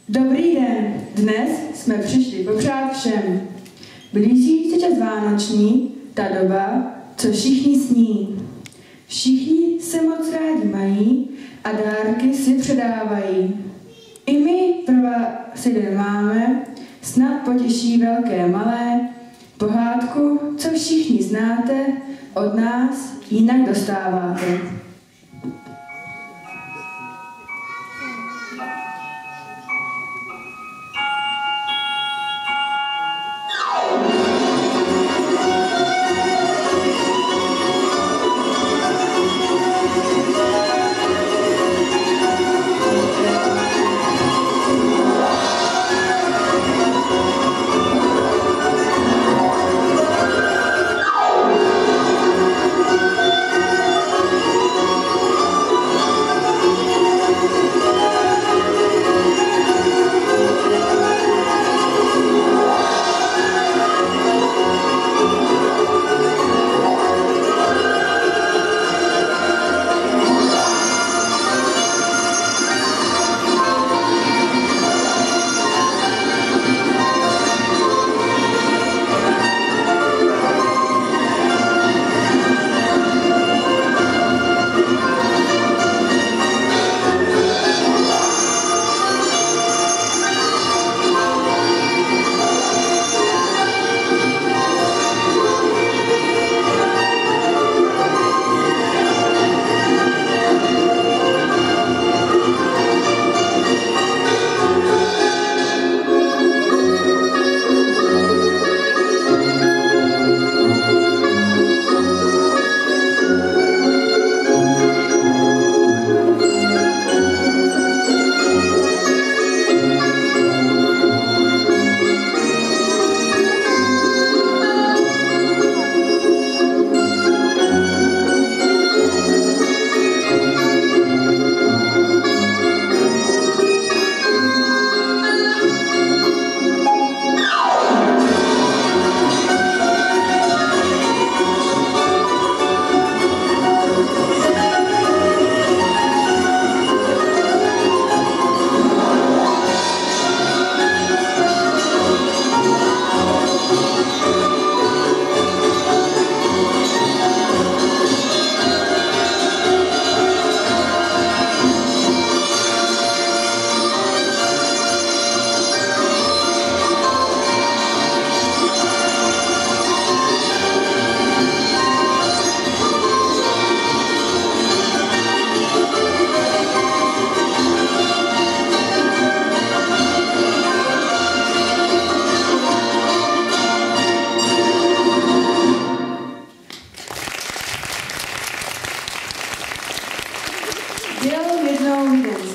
Dobrý den, dnes jsme přišli popřát všem. Blíží se čas vánoční, ta doba, co všichni sní. Všichni se moc rádi mají a dárky si předávají. I my pro vás jeden máme, snad potěší velké malé, pohádku, co všichni znáte, od nás jinak dostáváte.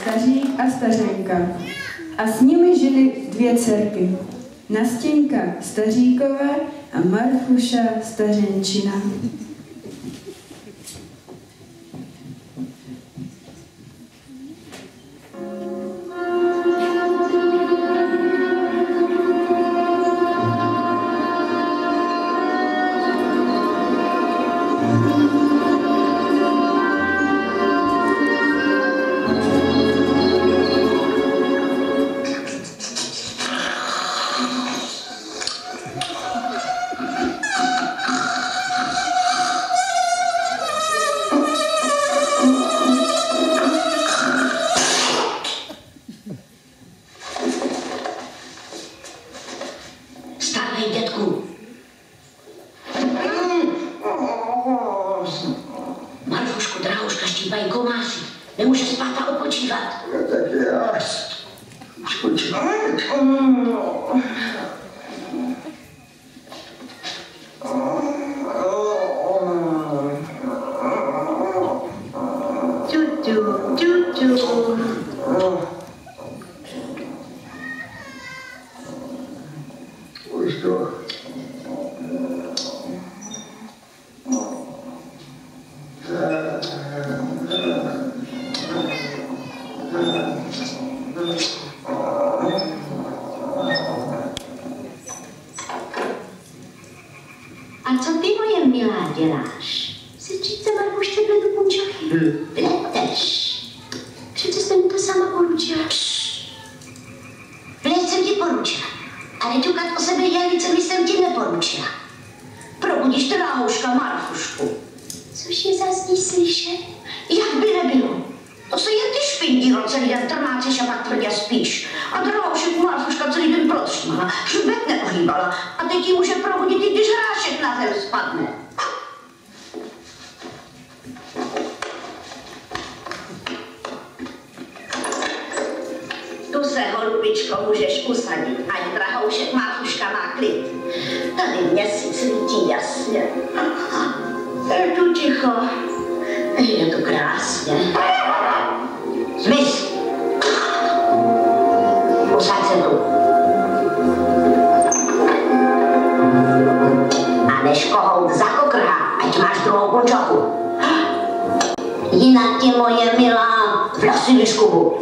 Stařík a stařenka. A s nimi žili dvě dcerky. Nastěnka Staříková a Marfuša Stařenčina. Marfušku, drahuška, štípají komáři. Nemůže spát a odpočívat. No tak já spočívat. Už to. A co ty, moje milá, děláš? Sedříte Marfušce do punčochy? Pleteš. Přece jsem to sama poručila. díro celý den trmáceš a pak tvrdě spíš. A Drahoušek Marfuška celý den protřmala, šlubek neohýbala a teď jí může provodit, i když hrášek na zem spadne. Tu se, holubičko, můžeš usadit, ať Drahoušek Marfuška má klid. Tady měsíc svítí jasně. Je tu ticho. Je to krásně. Zmiz! Usaď se tu. A než kohout zakokrhá, ať máš druhou končochu. Jinak tě, moje milá, vlasy vyškubu.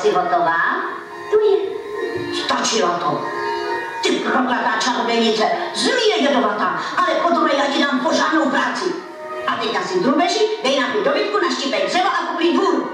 Si hotová? Tu je. Stačilo to. Ty proklatá čarodějnice, zmije jedovatá, ale podruhé já ti dám pořádnou práci. A teď asi drubeži, dej napít dobytku, naštípej dřevo a poklid vůru.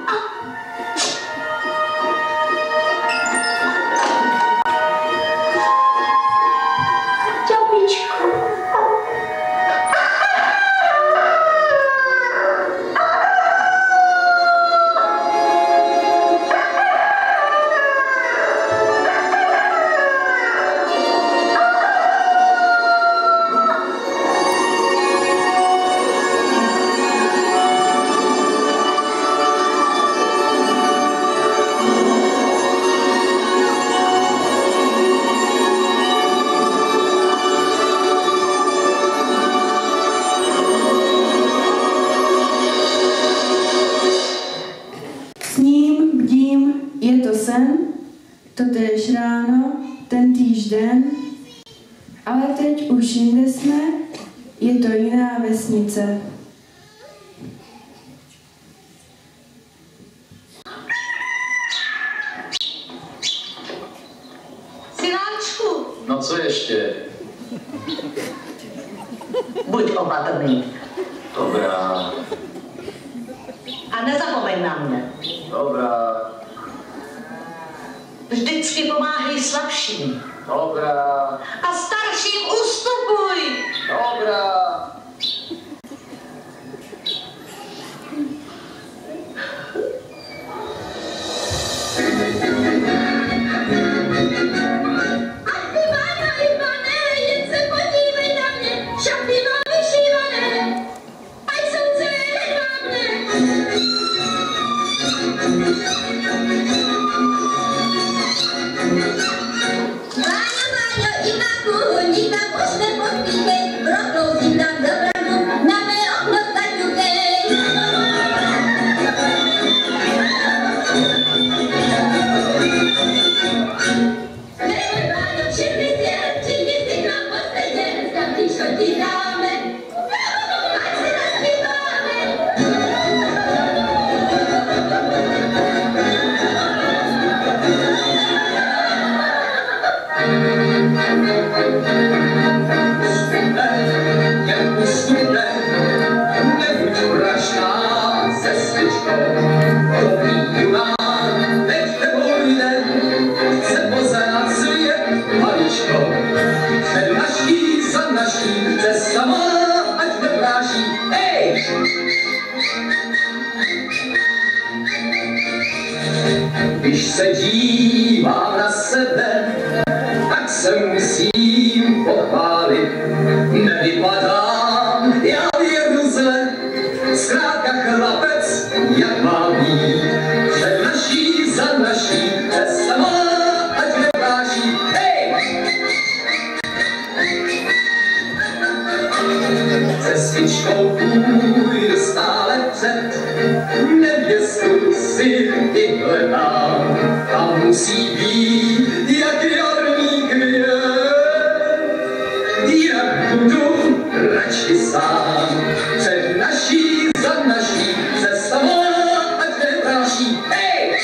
Totéž ráno, tentýž den, ale teď už jinde jsme, je to jiná vesnice. Synáčku! No co ještě? Buď opatrný. Dobrá. A nezapomeň na mě. Dobrá. Vždycky pomáhej slabším. Dobrá. A starším ustupuj. Dobrá. Když se dívám na sebe, tak se musím pochválit. Nevypadám já věru zle, zkrátka chlapec, jak má být. Před naší, za naší, přes sama, ať nepráší, hej! Cestičkou půjdu stále před, nevěstu si vyhledám. Tam musí být jak jarní květ, jak budu radši sám. Před naší, za naší, cesta má, ať nepráší, hej!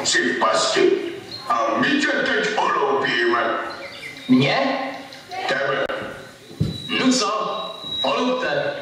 Jsi v pasti a my tě teď oloupíme. Mě? Tebe. No co? Olupte.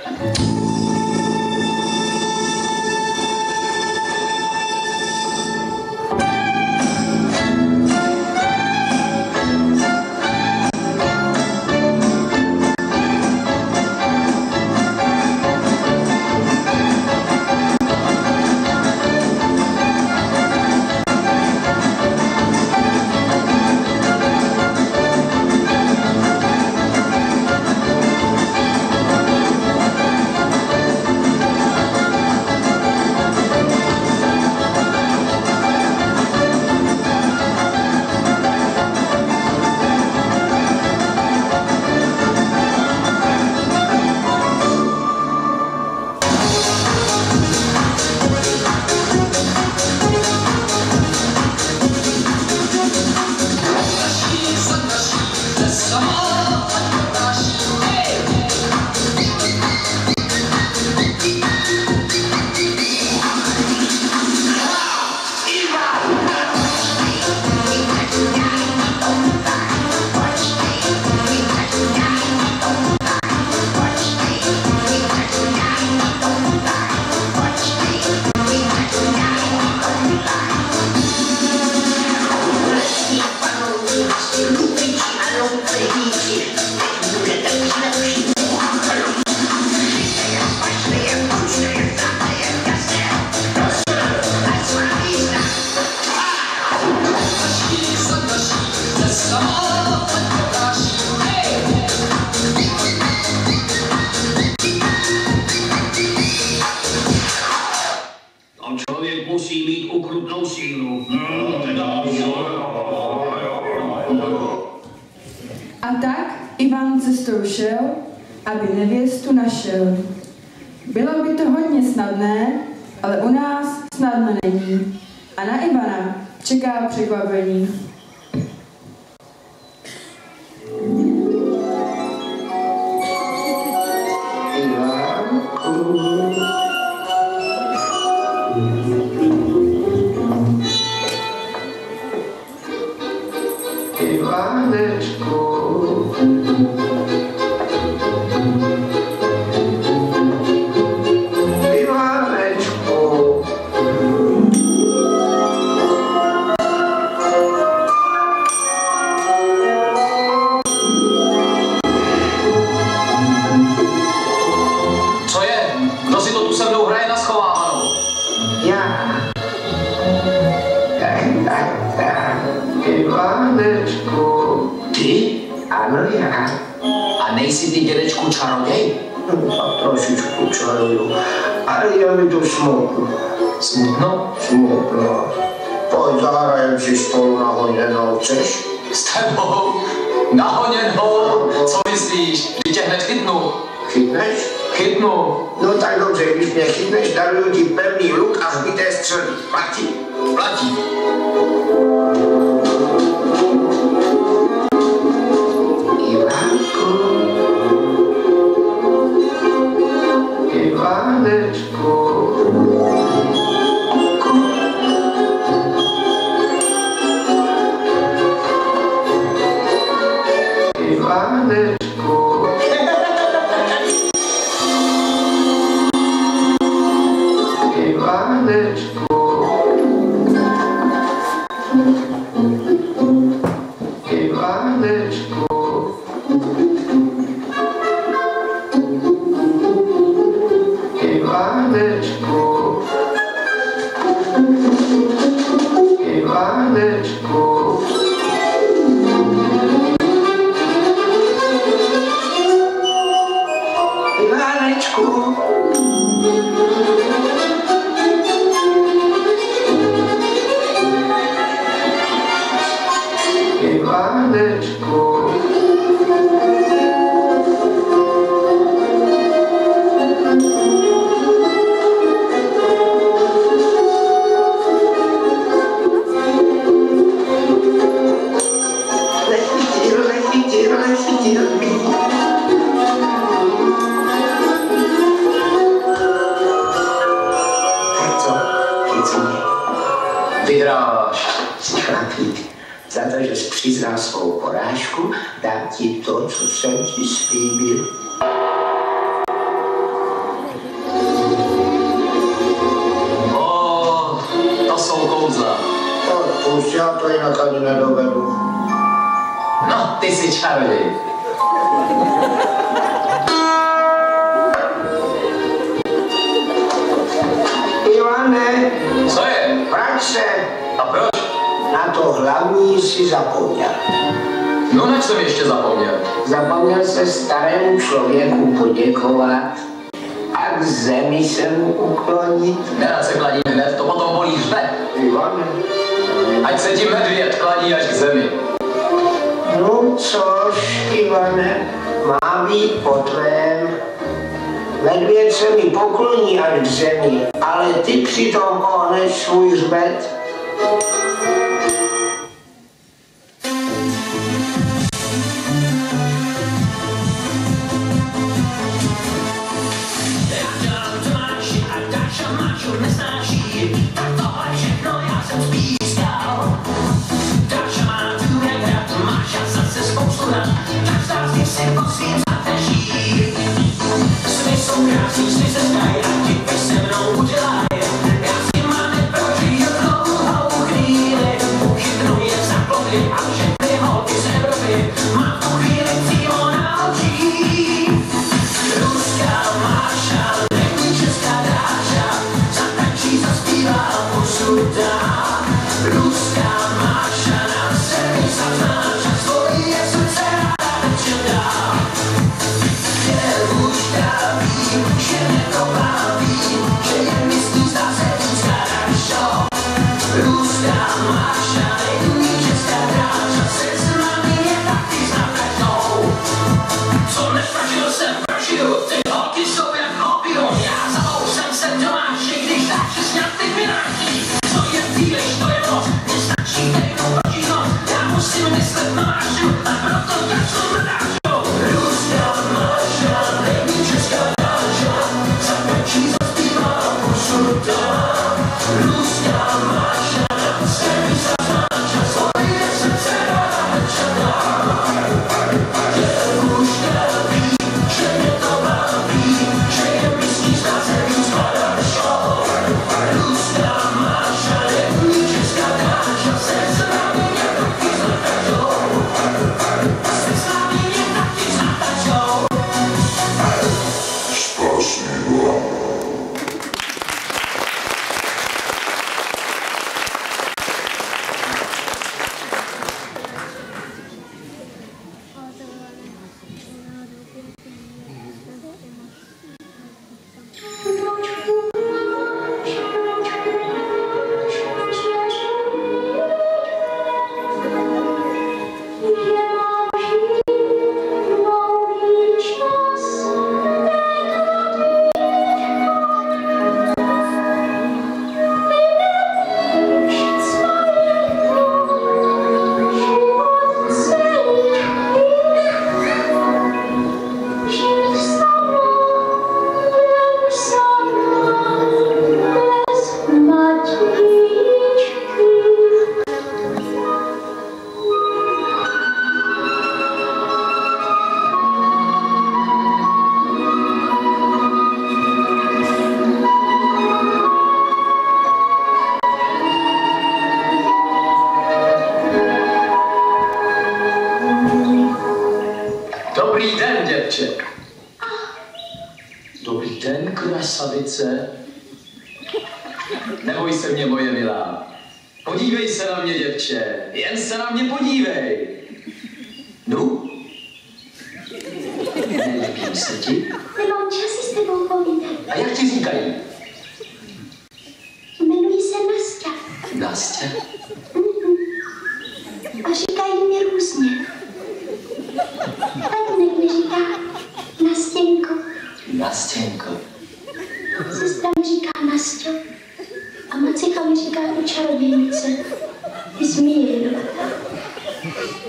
cestou šel, aby nevěstu našel. Bylo by to hodně snadné, ale u nás snadno není. A na Ivana čeká překvapení. Čaroděj? Trošičku čaruju, ale je mi to smutno. Smutno? Smutno. Pojď zahrajem si spolu na honěnou, chceš? S tebou? Na honěnou? Co myslíš? Že tě hned chytnu. Chytneš? Chytnu. No tak dobře, když mě chytneš, daruju ti pevný luk a zbité střely. Platí? Platí. Za to, že jsi přiznal svou porážku, dám ti to, co jsem ti slíbil. To jsou kouzla. Odpust, já to jinak ani nedovedu. No, ty jsi čaroděj. Ivane! Co je? Vrať se! A proč? Na to hlavní si zapomněl. No, nač jsem ještě zapomněl? Zapomněl se starému člověku poděkovat a k zemi se mu uklonit. Nerad se kladí hned, to potom bolí hřbet. Ivane. Ať se ti medvěd kladí až k zemi. No což, Ivane, má být po tvém. Medvěd se mi pokloní až k zemi, ale ty přitom ohneš svůj hřbet. Krásný, se zdají, a ti se mnou udělaj. Já si mám neprožij, Dobrý den, krasavice. Neboj se mě, moje milá. Podívej se na mě, děvče. Jen se na mě podívej. No? Nelíbím se ti? Nemám čas si s tebou povídat. A jak ti říkají? Jmenuji se Nasťa. Nasťa? A říkají mě různě. Tatínek mi říká Nastěnko. Nastěnko. Sestra mi říká Nasťo. A macika mi říká tu čarodějnice. Ty zmije jedovatá.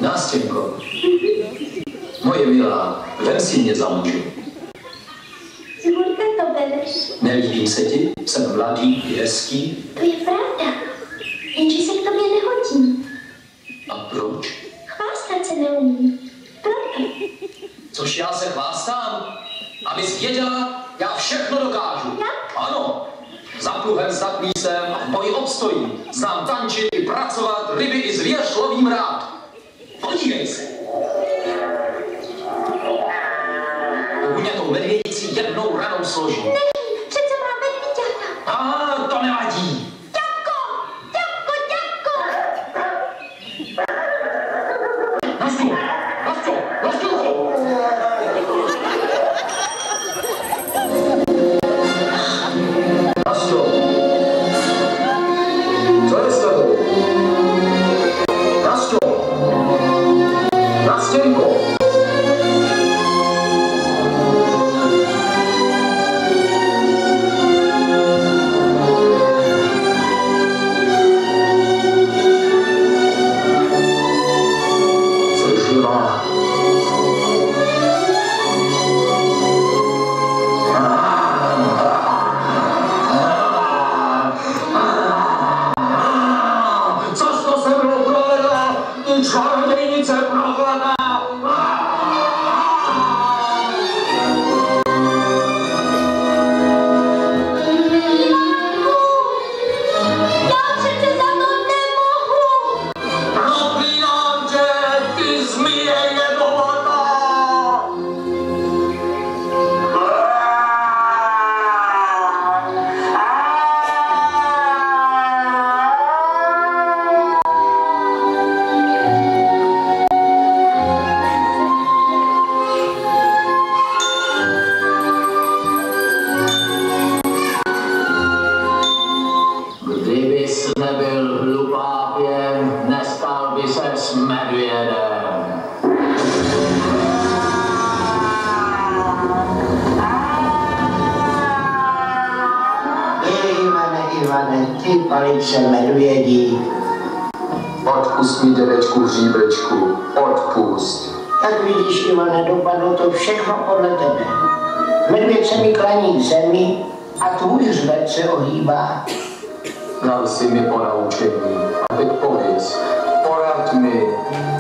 Nastěnko. Moje milá, vem si mě za muže. Zhurka to bereš. Nelíbím se ti? Jsem mladý, hezký. To je pravda. Jenže se k tobě nehodím. A proč? Chvástat se neumím. Proto. Což já se chvástám? Abys věděla, já všechno dokážu. Jak? Ano. Za pluhem zdatný jsem a v boji obstojím. Znám tančit i pracovat, ryby i zvěř lovím rád. Podívej se. Uhnětou medvědici jednou ranou složím. Nevím, přece má medvíďata. A to nevadí. Ťapko! Ťapko, ťapko! Nasťo! Nasťo! Nasťo! Nasťo! Co je s tebou? Nasťo! Nastěnko! Palice medvědí, od Odpust mi, dědečku Hříbečku, odpust. Tak vidíš, Ivane, dopadlo to všechno podle tebe. Medvěd se mi klaní k zemi a tvůj hřbet se ohýbá. Dal si mi ponaučení. A teď pověz, poraď mi,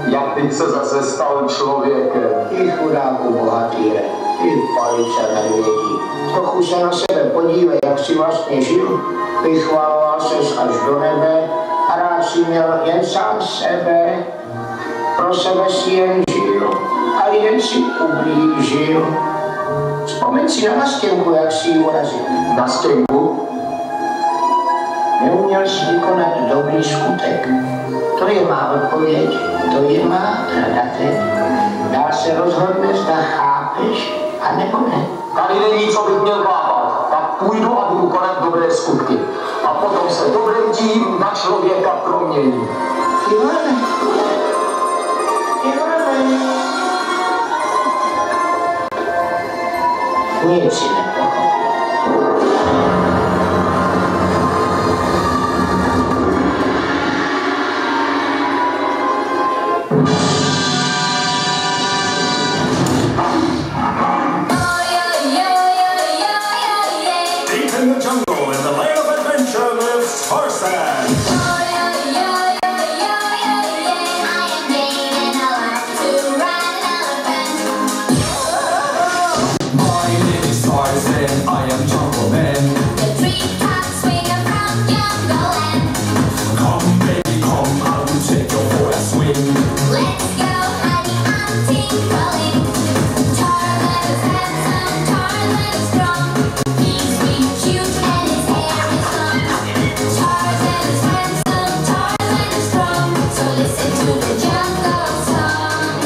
jak bych se zase stal člověkem. Ty chudáku bohatýre, ty palice medvědí. Trochu se na sebe podívej, jak jsi vlastně žil. Vychvaloval ses až do nebe a rád si měl jen sám sebe. Pro sebe si jen žil a lidem si ublížil. Vzpomeň si na nastěnku, jak si ji urazil. Nastěnku? Neuměl jsi vykonat dobrý skutek. To je má odpověď, to je má rada teď. Dál se rozhodne, zda chápeš, a nebo ne. Tady není, co bych měl chápat. Tak půjdu a budu konat dobré skutky. A potom se dobrým tím na člověka promění. Ivane. Nic si nepochopil. Deep in the jungle, in the land of adventure, lives Tarzan. I am Jungle Man. The treetops swing around jungle land. Come, baby, come, I will take your for a swing. Let's go, honey, I'm tinkling. Tarzan is handsome, Tarzan is strong. He's sweet, cute, and his hair is long. Tarzan is handsome, Tarzan is strong. So listen to the jungle song.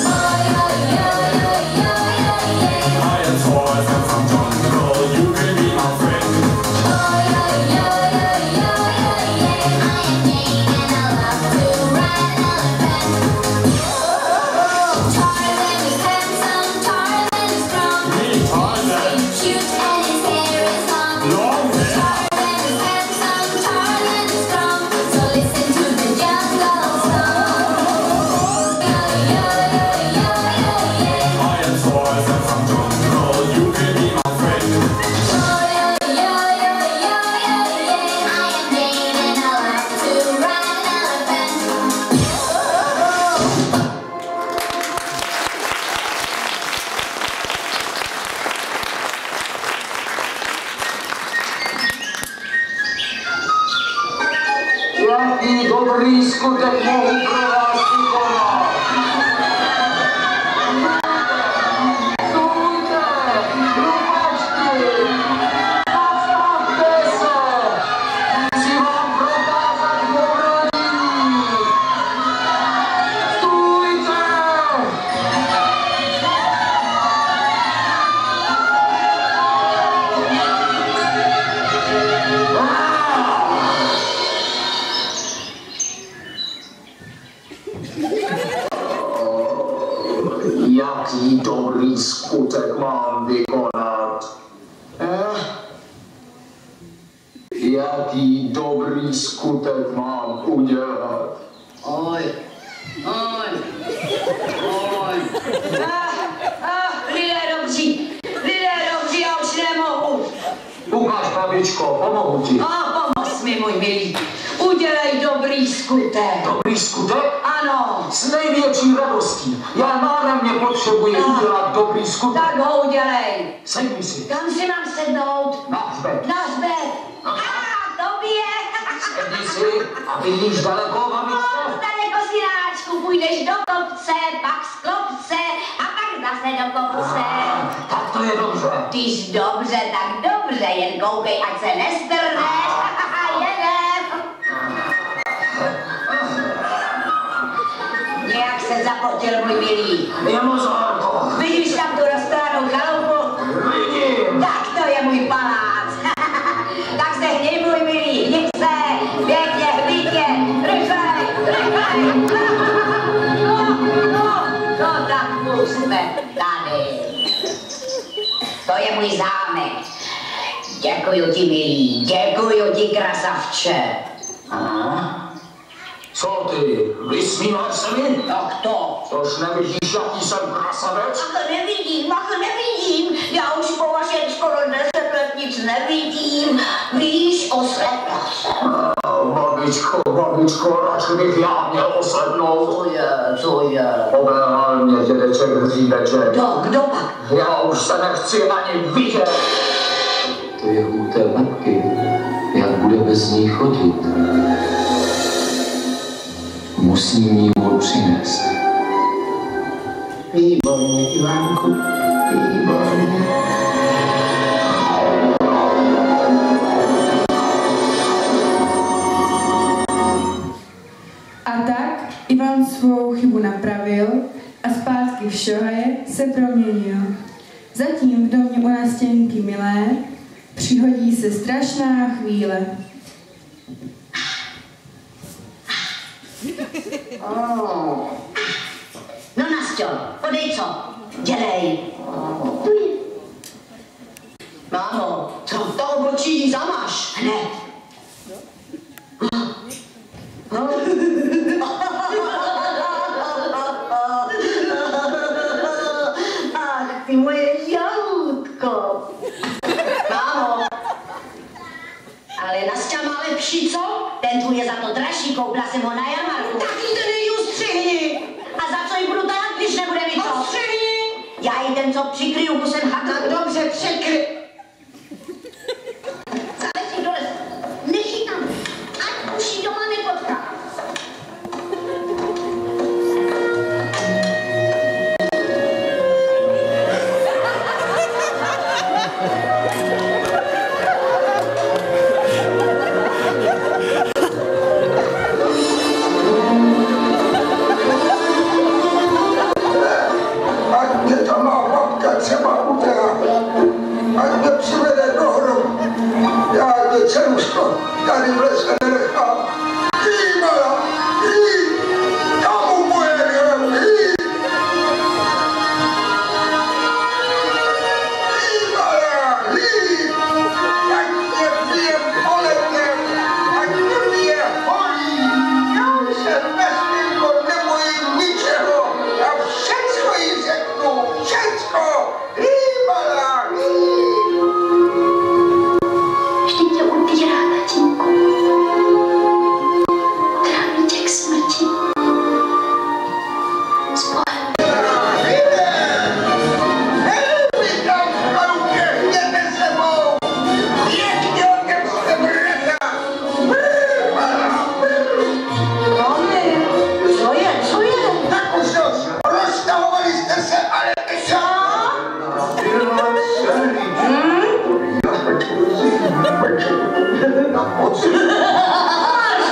Oh, yo, yo, yo, yo, yo, yeah. I am Tarzan from jungle, you can be my friend. Oh, yo, yo, yo, yo, yo, yeah. I am Jane and I love to ride an elephant. Tarzan is handsome, Tarzan is strong. Me, Tarzan. He's cute and his hair is long. Long hair. Tarzan is handsome, Tarzan is strong. So listen to the jungle song. Yo, yo, yo, yo, yo, yeah. I am Tarzan from jungle, you can be my friend. Oh, yo, yo, yo, yo, yo, yeah. I am Jane and I love to ride an elephant. Jaký dobrý skutek mohu pro vás vykonat. Stůjte, hlubačky, zastavte se, chci vám prokázat dobrodí. Stůjte! Jaký dobrý skutek mám vykonat? Jaký dobrý skutek mám udělat? Oj. Lidé dobří, já už nemohu. Ukáž, babičko, pomohu ti. Pomoz mi, můj milý. Udělej dobrý skutek. Dobrý skutek? Ano. S největší radostí. Já náramně potřebuji udělat dobrý skutek. Tak ho udělej. Sedni si. Kam si mám sednout? Na hřbet. Na hřbet. Tobě. Sedni si a vidíš daleko, babičko? Daleko, synáčku, půjdeš do kopce, pak z kopce a pak zase do kopce. Tak to je dobře. Tyž dobře, tak dobře, jen koukej, ať se nestrneš. Jedem. Nějak se zapotil, můj milý. Je moc horko. Vidíš tam tu roztrhanou chalupu? Vidím. Tak to je můj palác. Tak se hněj, můj milý, hněj se, pěkně, hbítě, rychlej, rychlej. No tak už jsme tady. To je můj zámek. Děkuju ti, milý, děkuju ti, krasavče. Co ty, vysmíváš se mi? Tak to. Což nevidíš, jaký jsem krasavec? Ach, nevidím. Já už po vašem skoro 10 let nic nevidím. Víš, oslepla jsem. Babičko, radši bych já měl oslepnout. Co je? Obéhal mě dědeček Hříbeček. Kdo pak? Já už se nechci ani vidět. To je u té babky, jak bude bez ní chodit. Musím jí mu přinést. Výborně, Ivánku, výborně. A tak Ivan svou chybu napravil a zpátky v šohaje se proměnil. Zatím v domě u Nastěnky milé přihodí se strašná chvíle. No Nasťo, podej co? Dělej. Tu je. Mámo, co to obočí zamaš? Hned. Ach, ty moje žaludko. Mámo, ale Nasťa má lepší, co? Ten tu je za to dražší, koupila jsem ho na jarmarku. Taky ten ji ustřihni. A za co ji budu tahat, když nebude mi co? Ustřihni. Já jí ten, co přikryju kusem haka. Tak dobře, přikry. Zaveš ji dole. Nech ji tam. Ať už ji doma nepotká. Ceruško, tady v lese nenechám. Mala, kamu pojedeme? Mala, ať mě pije polednem, ať mě pije holí. Já se nesmírko nebojím ničeho a všecko jí řeknu, všecko. Mala, Vždyť tě ubírá, tatínku. Tráví tě k smrti. S Bohem. Co je? Tak už dost, roztahovali jste se, ale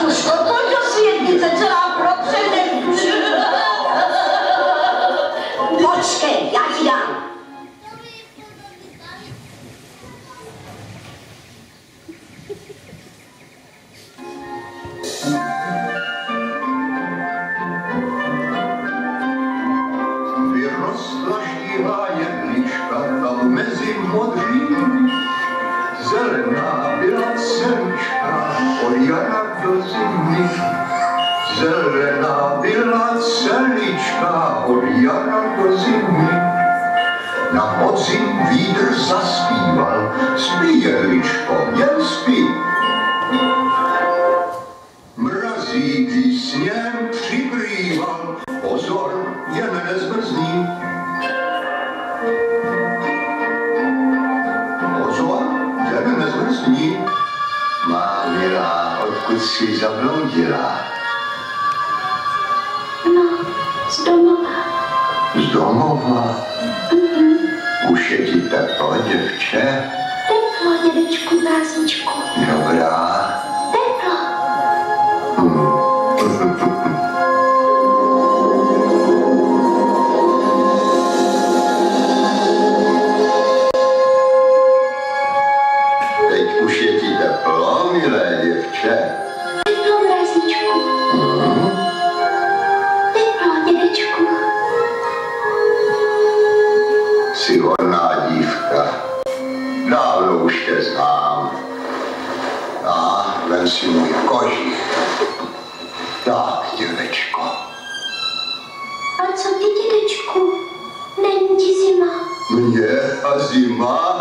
Markuško, pojď do světnice, celá propředne. Počkej, já ti dám. Vyrostla štíhlá jedlička tam mezi modří. Zelená byla celička od jara do zimy. Zelená byla celička od jara do zimy. Na podzim vítr zaspíval, spí jedličko, jen spí. Mrazíky sněm přikrýval, pozor, jen nezmrzní. Pozor, jen nezmrzní. Má milá, odkud jsi zabloudila? No, z domova. Z domova? Už je ti teplo, děvče? Teplo, dědečku, básničku. Dobrá. Teplo. Teď už je ti teplo, milé děvče. Teplo, básničku. Teplo, dědečku. Jsi hodná dívka. Dávno už tě znám. A vem si můj kožich. Tak, děvečko. A co ty, dědečku? Není ti zima? Mně a zima.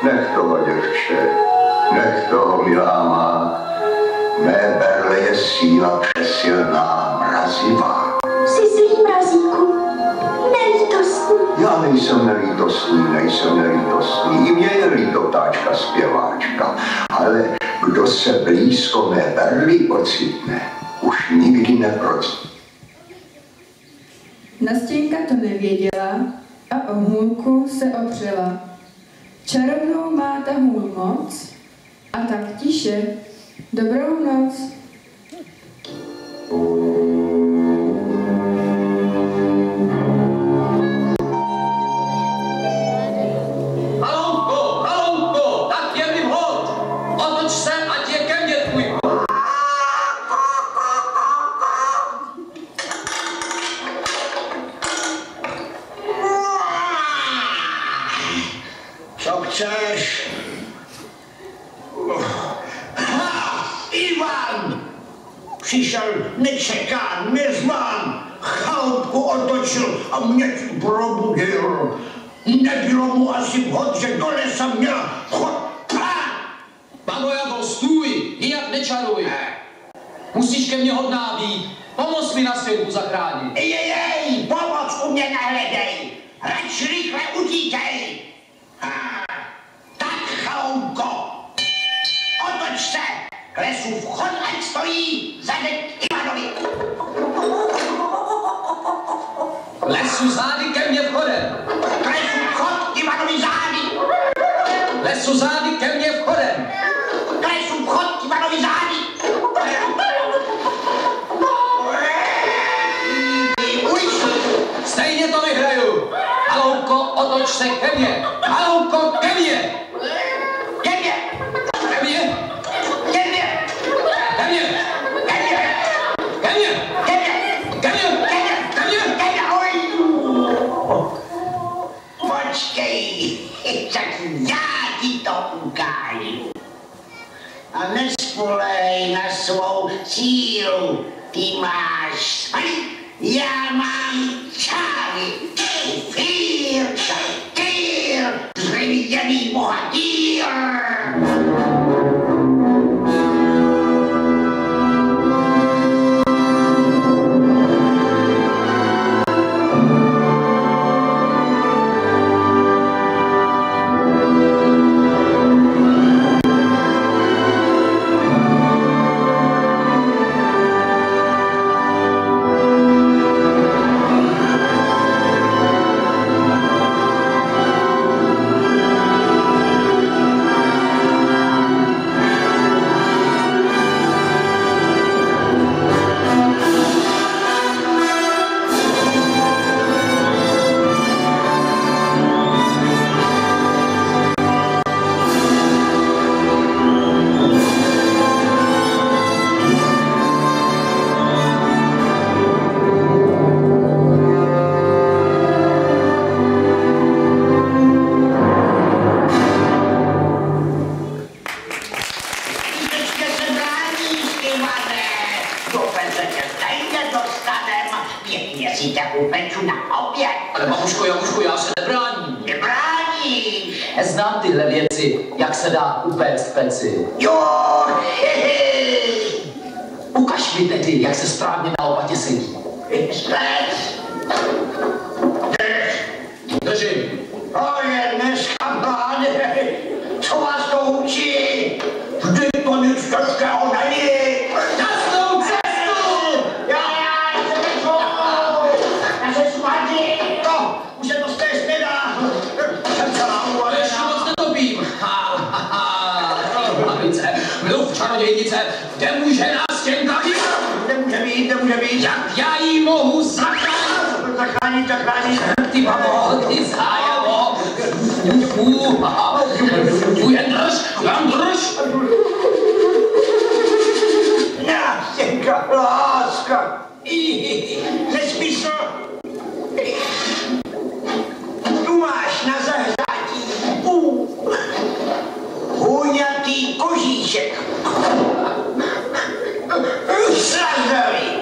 Nech toho, děvče, nech toho, milá má. Mé berle je síla přesilná, mrazivá. Jsi zlý, Mrazíku, nelítostný. Já nejsem nelítostný, i mě je líto ptáčka zpěváčka, ale kdo se blízko mé berly ocitne, už nikdy neprocítí. Nastěnka to nevěděla a o hůlku se opřela. Čarovnou má ta hůl moc a tak tiše, dobrou noc. Halounko, tak je mi vhod. Otoč se, ať je ke mně tvůj vhod. Co chceš? Ivan! Přišel nečekán, nezván. Chaloupku otočil a mě probudil. Nebylo mu asi vhod, že do lesa měl chod. Babo Jago, stůj, nijak nečaruj. Musíš ke mně hodná být. Pomoz mi na světku zachránit. Jej, pomoc u mě nehledej. Radši rychle utíkej. Tak, Chaloupko, otoč se. Lesu vchod, ať stojí zadek Ivanovi. Lesu zády ke mně vchodem. Lesu vchod, Ivanovi zády. Lesu zády ke mně vchodem. Lesu vchod, Ivanovi zády. Stejně to vyhraju. Haloupko, otoč se ke mně. Haloupko, ke mně. Ke mně. Ke mně. Ke mně. Ke mně. Ke mně. Ke mně. Ke mně. Ke mně. Ke mně. Ke mně. Oj. Počkej, tak já ti to ukážu. A nespolej na svou sílu. Ty máš smrt, já mám čáry. Fír, šakýr, zreviděný bohatýr. Ale babuško, Jakuško, já se nebráním. Nebráníš? Znám tyhle věci, jak se dá upéct v peci. Jo, Ukaž mi tedy, jak se správně na lopatě sedí. Držím. To je dneska bláde. Co vás to učí? Vždyť to nic těžkého není. Časnou cestu! já se vyšlo. Já se spadí. No, už se to stéž nedá. Jsem celá Ještě uvařená. moc netopím. Hlavice, mluv, čarodějnice, kde může nástěnka být? Nemůže být. Jak já jí mohu zachránit? Zachránit. Ty babo, ty zájavo. Jen drž. Nástěnka. Maminka, láska. Nesmysl. Tu máš na zahřátí hůňatý kožíšek. Srazový.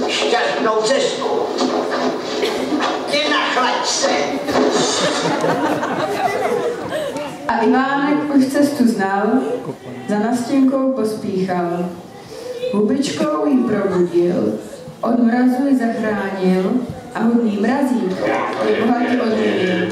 Šťastnou cestu. Ty nachlaď se. A Ivánek už cestu znal, za nastěnkou pospíchal. Hubičkou jí probudil, od mrazu ji zachránil a hudný mrazík ji bohatě odměnil.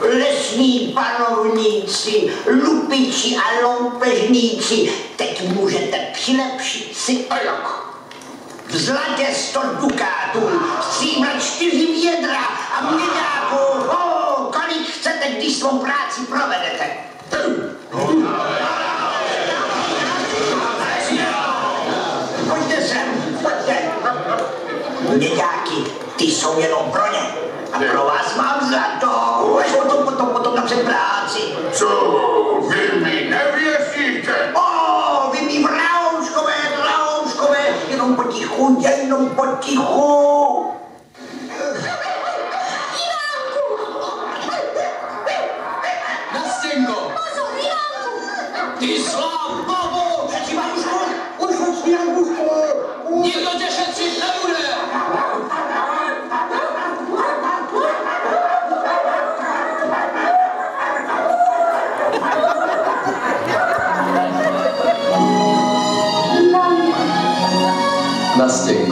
Lesní panovníci, lupiči a loupežníci, teď můžete přilepšit si. A jak? V zlatě 100 dukátů, stříbra 4 vědra a měďáků. Kolik chcete, když svou práci provedete? Pojďte sem, pojďte. Měďáky, ty jsou jenom pro ně. A pro vás mám zlato. Až potom na práci. Co? Vy mi nevěříte? Vy mi vrauškové, jenom potichu. Nastěnko! Pozor, Ivánku! Ty slámo! Už, Jankušku! Nikdo tě šetřit nebude! na stěnku.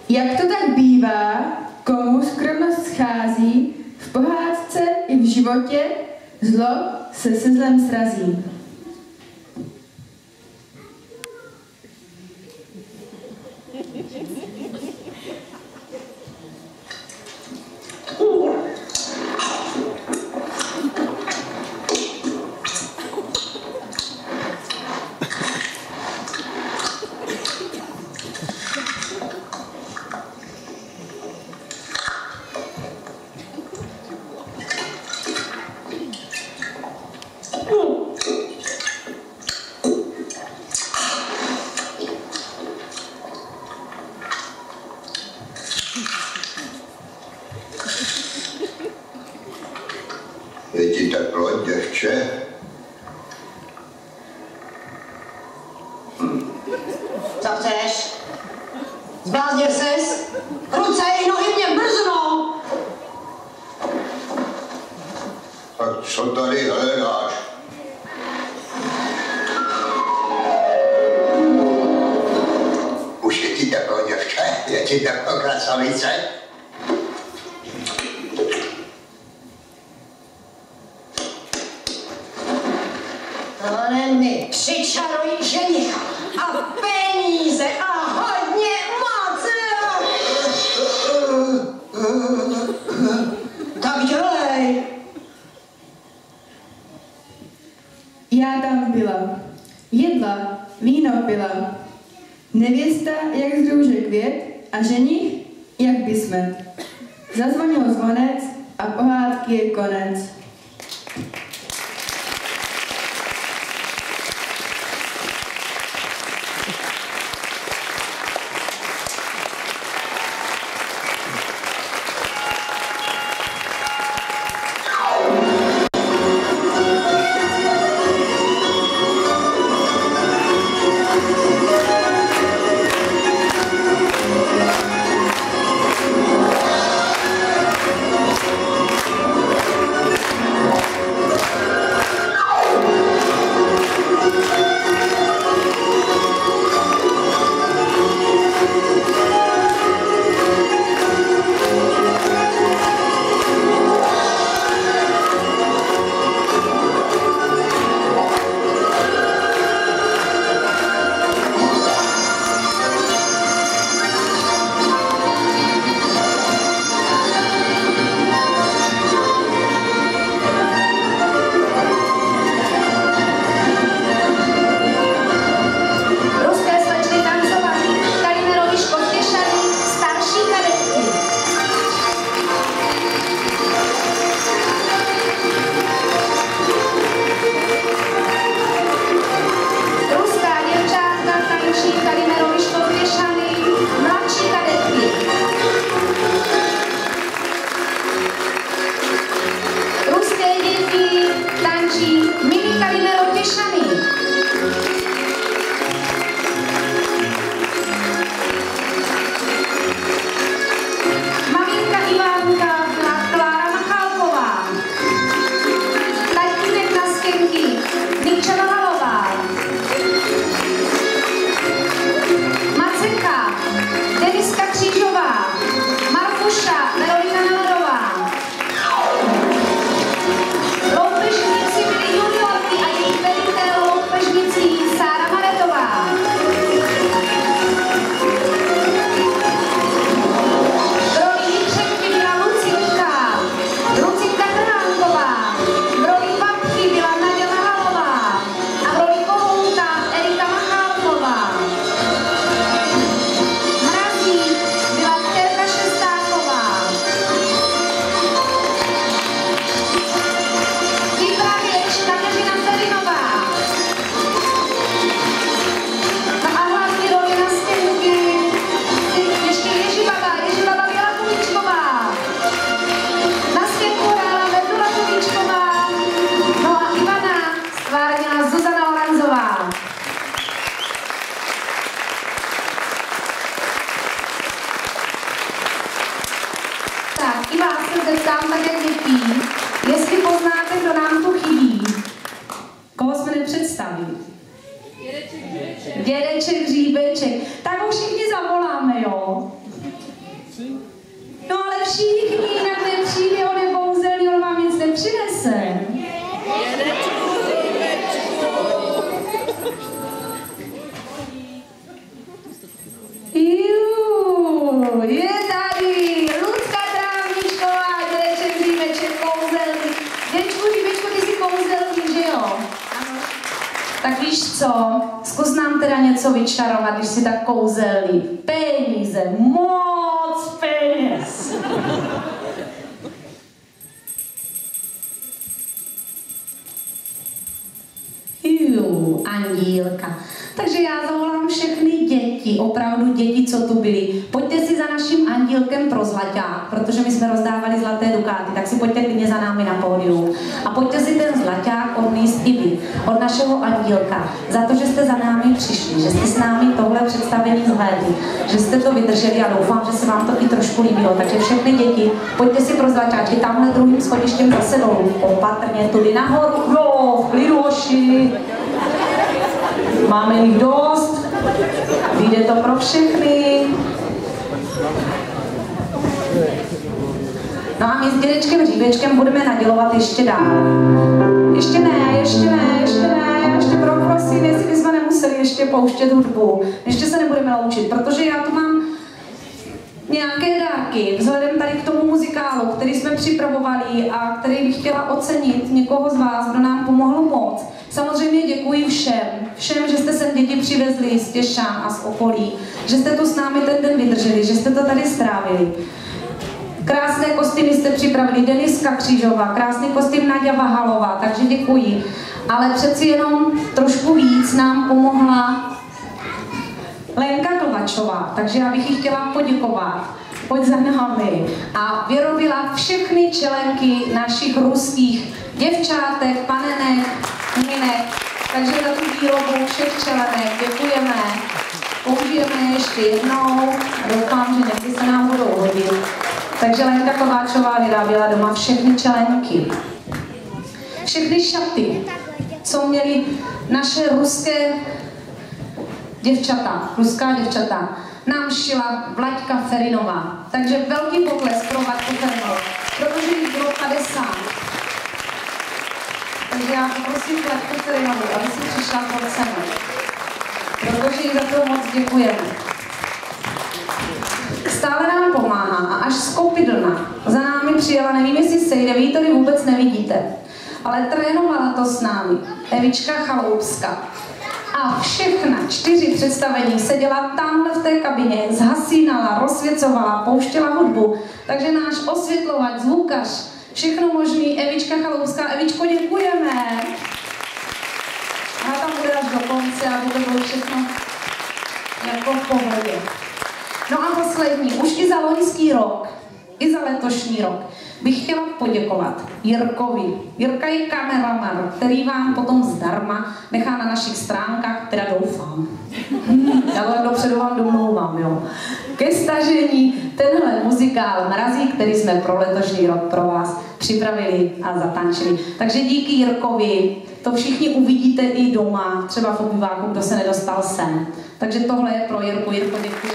Jak to tak bývá, komu skromnost schází, v pohádce i v životě zlo se zlem srazí. Je ti teplo, děvče? Co chceš? Zbláznil ses? Ruce i nohy mě mrznou! Tak co tady hledáš? Už je ti teplo, děvče? Je ti teplo, krasavice? Ale mi přičarují ženicha a peníze a hodně moc. Tak dělej. Já tam byla, jedla, víno pila, nevěsta jak z růže květ a ženich jak bysmet. Zazvonil zvonec a pohádky je konec. stvárnila Zuzana Lorenzová. Tak, i vás se zeptám také dětí, jestli poznáte, kdo nám tu chybí. Koho jsme nepředstavili? Dědeček Hříbeček. Tak ho všichni zavoláme, jo? No ale všichni, jinak nepřijde, on je kouzelný, on vám nic nepřinese. Je tady Lucka Trávničková, dědeček Hříbeček, kouzelný. Dědečku Hříbečku, ty jsi kouzelný, že jo? Tak víš co, zkus nám teda něco vyčarovat, když jsi tak kouzelný. Peníze, moc peněz. Andílka. Takže já zavolám všechny děti, opravdu děti, co tu byly. Pojďte si za naším andílkem pro zlaťák, protože my jsme rozdávali zlaté dukáty, tak si pojďte klidně za námi na pódium. A pojďte si ten zlaťák odníst i vy, od našeho andílka, za to, že jste za námi přišli, že jste s námi tohle představení zhlédli, že jste to vydrželi a doufám, že se vám to i trošku líbilo. Takže všechny děti, pojďte si pro zlaťáčky, tamhle druhým schodištěm zase dolů, opatrně, tudy nahoru, jo, v klidu, hoši. Máme jich dost, vyjde to pro všechny. No a my s dědečkem Hříbečkem budeme nadělovat ještě dál. Ještě prosím, jestli bychom nemuseli ještě pouštět hudbu. Ještě se nebudeme loučit, protože já tu mám nějaké dárky, vzhledem tady k tomu muzikálu, který jsme připravovali a který bych chtěla ocenit někoho z vás, kdo nám pomohl moc. Samozřejmě děkuji všem, že jste sem děti přivezli z Těšán a z okolí, že jste tu s námi ten den vydrželi, že jste to tady strávili. Krásné kostýmy jste připravili, Deniska Křížová, krásný kostým Naďa Vahalová, takže děkuji. Ale přeci jenom trošku víc nám pomohla Lenka Kovačová, takže já bych jí chtěla poděkovat. Pojď za námi. A vyrobila všechny čelenky našich ruských děvčátek, panenek, minek. Takže za tu výrobu všech čelenek děkujeme. Použijeme ještě jednou a doufám, že někdy se nám budou hodit. Takže Lenka Kováčová vyráběla doma všechny čelenky. Všechny šaty, co měly naše ruské děvčata, ruská děvčata, nám šila Vlaďka Ferinová. Takže velký potlesk pro Vlaďku Ferinovou, protože jich bylo 50. Takže já poprosím Vlaďku Ferinovou, aby si přišla pod cenu, protože jí za to moc děkujeme. Stále nám pomáhá a až z Kopidlna za námi přijela, nevím, jestli sejde, vy ji tady vůbec nevidíte, ale trénovala to s námi Evička Chaloupská. A všechna 4 představení seděla tamhle v té kabině, zhasínala, rozsvěcovala, pouštěla hudbu. Takže náš osvětlovač, zvukař, všechno možný, Evička Chaloupská. Evičko, děkujeme. Ona tam bude až do konce, aby to bylo všechno jako v pohodě. No a poslední, už i za loňský rok, i za letošní rok bych chtěla poděkovat Jirkovi. Jirka je kameraman, který vám potom zdarma nechá na našich stránkách, teda doufám. Já to dopředu vám domlouvám, jo. Ke stažení tenhle muzikál Mrazík, který jsme pro letošní rok pro vás připravili a zatančili. Takže díky Jirkovi, to všichni uvidíte i doma, třeba v obýváku, kdo se nedostal sem. Takže tohle je pro Jirku. Jirko, děkuji.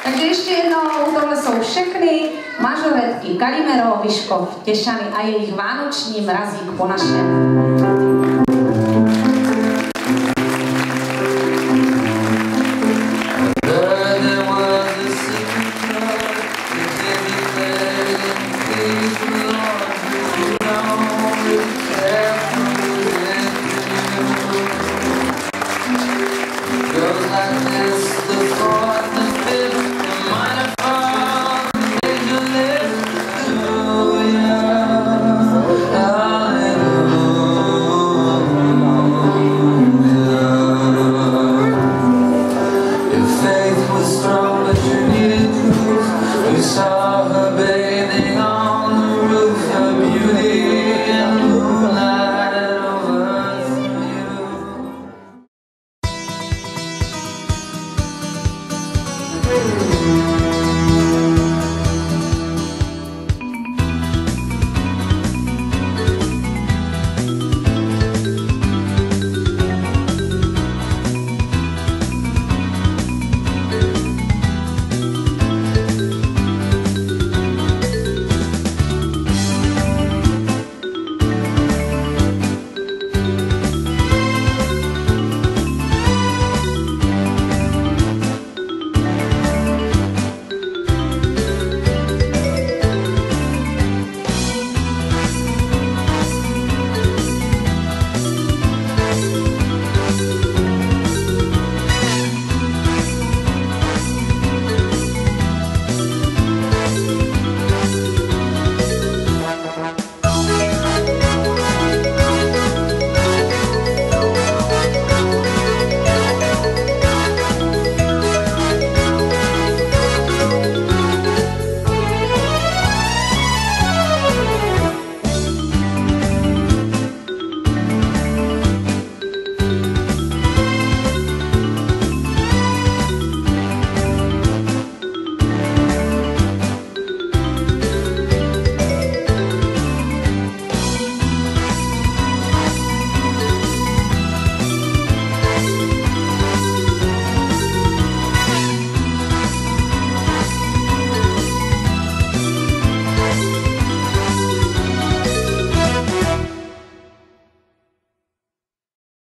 Takže ještě jednou, tohle jsou všechny mažoretky Kalimero, Vyškov, Těšany a jejich vánoční Mrazík po našem.